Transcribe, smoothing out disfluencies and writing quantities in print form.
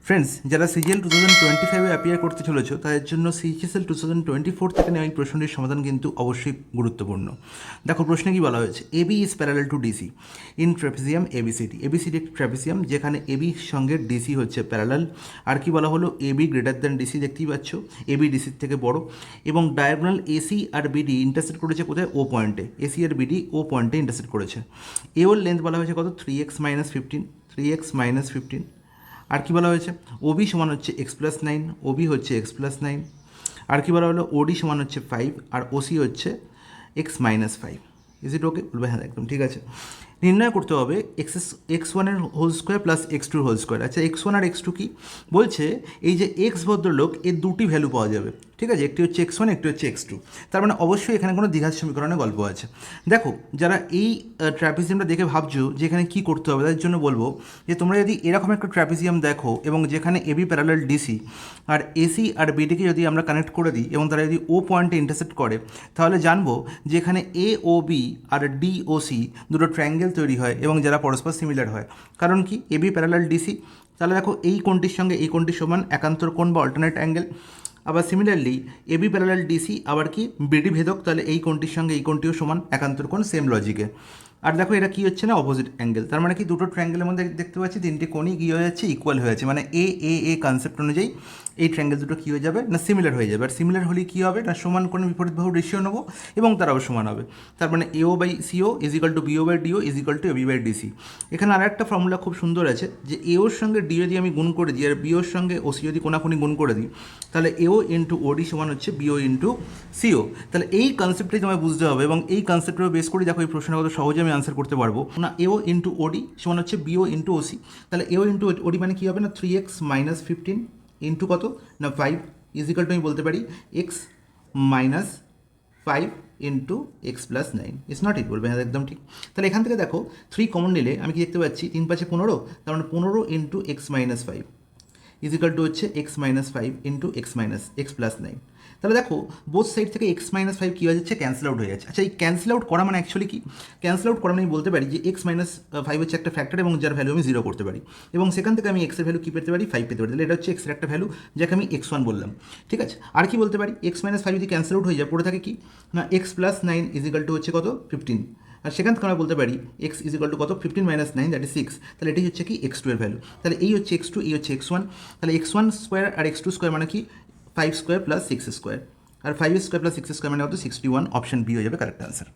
Friends, যারা CGL 2025 appear করতে চলেছো তাদের জন্য সিজিএল 2024 থেকে নেওয়া এই প্রশ্নটির সমাধান কিন্তু অবশ্যই গুরুত্বপূর্ণ। দেখো প্রশ্নে কি বলা হয়েছে, AB is parallel to DC in trapezium ABCD. ABCD একটি ট্র্যাপিজিয়াম যেখানে এবির সঙ্গে ডিসি হচ্ছে প্যারালাল। আর কি বলা হলো, এবি গ্রেটার দ্যান ডিসি, দেখতেই পাচ্ছ এবি ডিসির থেকে বড়, এবং ডায়াগোনাল এসি আর বিডি ইন্টারসেক্ট করেছে কোথায়, ও পয়েন্টে। এসি আর বিডি ও পয়েন্টে ইন্টারসেক্ট করেছে। এ ওর লেন্থ বলা হয়েছে কত, 3x-15। আর কি বলা হয়েছে, ওবি সমান হচ্ছে x+9, ওবি হচ্ছে x+9। আর কি বলা হলো, ওডি সমান হচ্ছে 5 আর ওসি হচ্ছে x-5। ইজ ইট ওকে? বলবে হ্যাঁ একদম ঠিক আছে। নির্ণয় করতে হবে x1 এর হোল স্কোয়ার প্লাস x2 এর হোল স্কোয়ার। আচ্ছা x1 আর x2 কি বলছে, এই যে এক্স ভদ্রলোক এর দুটি ভ্যালু পাওয়া যাবে, ঠিক আছে, একটি হচ্ছে x1, একটি হচ্ছে x2। তার মানে অবশ্যই এখানে কোনো দ্বিঘাত সমীকরণের গল্প আছে। দেখো যারা এই ট্র্যাপিজিয়ামটা দেখে ভাবছো যে এখানে কী করতে হবে, তাদের জন্য বলবো যে তোমরা যদি এরকম একটা ট্র্যাপিজিয়াম দেখো এবং যেখানে এবি প্যারালাল ডিসি আর এসি আর বিডিকে যদি আমরা কানেক্ট করে দিই এবং তারা যদি ও পয়েন্টে ইন্টারসেক্ট করে, তাহলে জানবো যে এখানে এ ও বি আর ডি ও সি দুটো ট্রায়াঙ্গেল তৈরি হয় এবং যারা পরস্পর সিমিলার হয়। কারণ কি, এবি প্যারালাল ডিসি, তাহলে দেখো এই কোণটির সঙ্গে এই কোণটির সমান একান্তর কোণ বা অল্টারনেট অ্যাঙ্গেল। আবার সিমিলারলি এবি প্যারালাল ডিসি আবার কি বিডি ভেদক, তাহলে এই কোণটির সঙ্গে এই কোণটিও সমান একান্তর কোণ, সেম লজিকে। আর দেখো এটা কী হচ্ছে না, অপোজিট অ্যাঙ্গেল। তার মানে কি দুটো ট্রায়াঙ্গেলের মধ্যে দেখতে পাচ্ছি তিনটে কোণই কী হয়ে যাচ্ছে, ইকুয়াল হয়ে যাচ্ছে। মানে এ কনসেপ্ট অনুযায়ী এই ট্রায়াঙ্গেল দুটো কী হয়ে যাবে না, সিমিলার হয়ে যাবে। আর সিমিলার হলে কী হবে না, সমান কোণে বিপরীত বাহু রেশিও নেবো এবং তারাও সমান হবে। তার মানে AO by CO is equal to BO by DO is equal to AB by DC. এখানে আর একটা ফর্মুলা খুব সুন্দর আছে, যে এওর সঙ্গে ডি যদি আমি গুণ করে দিই আর বিওর সঙ্গে ওসি যদি কোনাকুনি গুণ করে দিই, তাহলে এও ইন্টু ওডি সমান হচ্ছে বিও ইন্টু সিও। তাহলে এই কনসেপ্টটাই তোমায় বুঝতে হবে এবং এই কনসেপ্টের বেস করে দেখো এই প্রশ্নটা কত সহজে আমি আনসার করতে পারবো না। এও ইন্টু ওডি সমান হচ্ছে বিও ইন্টু ওসি। তাহলে এও ইন্টু ওডি মানে কী হবে না, 3x-15 ইন্টু কত না 5 ইজ ইকাল টু আমি বলতে পারি x-5 into x+9। It's not ইট, বলবে হ্যাঁ একদম ঠিক। তাহলে এখান থেকে দেখো 3 কমন নিলে আমি কি দেখতে পাচ্ছি, 3×5 = 15, তার মানে 15 into x-5 is equal two হচ্ছে x-5 ইন্টু x+9। তাহলে দেখো বোথ সাইড থেকে x-5 কী হয়ে যাচ্ছে, ক্যান্সেল আউট হয়ে যাচ্ছে। আচ্ছা এই ক্যান্সেল আউট করা মানে অ্যাকচুয়ালি কি, ক্যান্সেল আউট করা মানে আমি বলতে পারি যে x-5 হচ্ছে একটা ফ্যাক্টর এবং যার ভ্যালু আমি 0 করতে পারি, এবং সেখান থেকে আমি এক্সের ভ্যালু কী পেতে পারি, 5 পেতে পারি। তাহলে এটা হচ্ছে এক্সের একটা ভ্যালু যাকে আমি x1 বললাম, ঠিক আছে। আর কি বলতে পারি, x-5 যদি ক্যান্সেল আউট হয়ে যায় পড়ে থাকে কি না, x+9 ইজ ইকাল টু হচ্ছে কত, 15। আর সেখান থেকে আমরা বলতে পারি x ইজ ইকাল টু কত, 15 - 9 দ্যাট ইজ 6। তাহলে এটাই হচ্ছে কি x2 এর ভ্যালু। তাহলে এই হচ্ছে x2, এই হচ্ছে x1। তাহলে x1 স্কোয়ার আর x2 স্কোয়ার মানে কি 5 স্কোয়ার প্লাস 6 স্কোয়ার, আর 5 স্কোয়ার প্লাস 6 স্কোয়ার মানে কত, 61। অপশন বি হয়ে যাবে কারেক্ট আনসার।